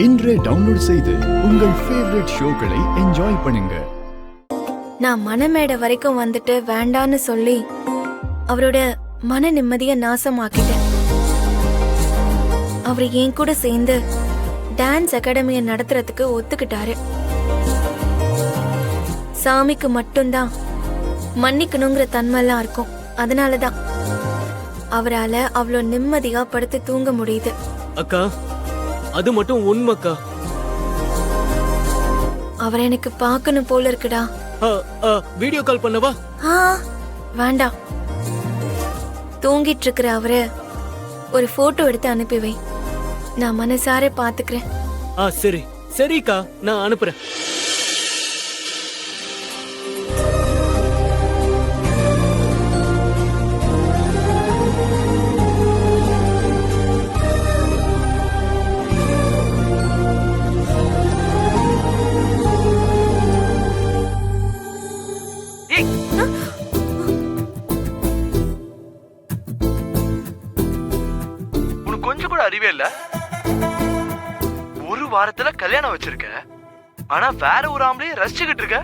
இன்றே டவுன்லோட் செய்து உங்கள் ஃபேவரட் ஷோக்களை என்ஜாய் பண்ணுங்க. நான் மனமேடை வரைக்கும் வந்துட்டு வேண்டான்னு சொல்லி அவரோட மன நிம்மதிய நாசமாக்கிட்டேன். அவர் என் கூட சேர்ந்து டான்ஸ் அகாடமியை நடத்துறதுக்கு ஒத்துக்கிட்டாரு. சாமிக்கு மட்டும்தான் மன்னிக்கணுங்கிற தன்மைலாம் இருக்கும். அதனாலதான் அவரால அவ்வளோ நிம்மதியா படுத்து தூங்க முடியுது. அக்கா, அது மட்டும் உண்மைக்கா. அவர் எனக்கு பார்க்கணும் போல இருக்குடா. வீடியோ கால் பண்ணவா? வேண்டாம். தூங்கிட்டு இருக்கிற அவரை ஒரு போட்டோ எடுத்து அனுப்பி வை. நான் மனசார பாத்துக்கிறேன். சரி சரிக்கா, நான் அனுப்புறேன். கொஞ்சம் கூட அறிவே இல்ல. ஒரு வாரத்துல கல்யாணம் வச்சிருக்க, ஆனா வேற ஒரு ஆம்பளைய ரசிச்சுக்கிட்டு இருக்க.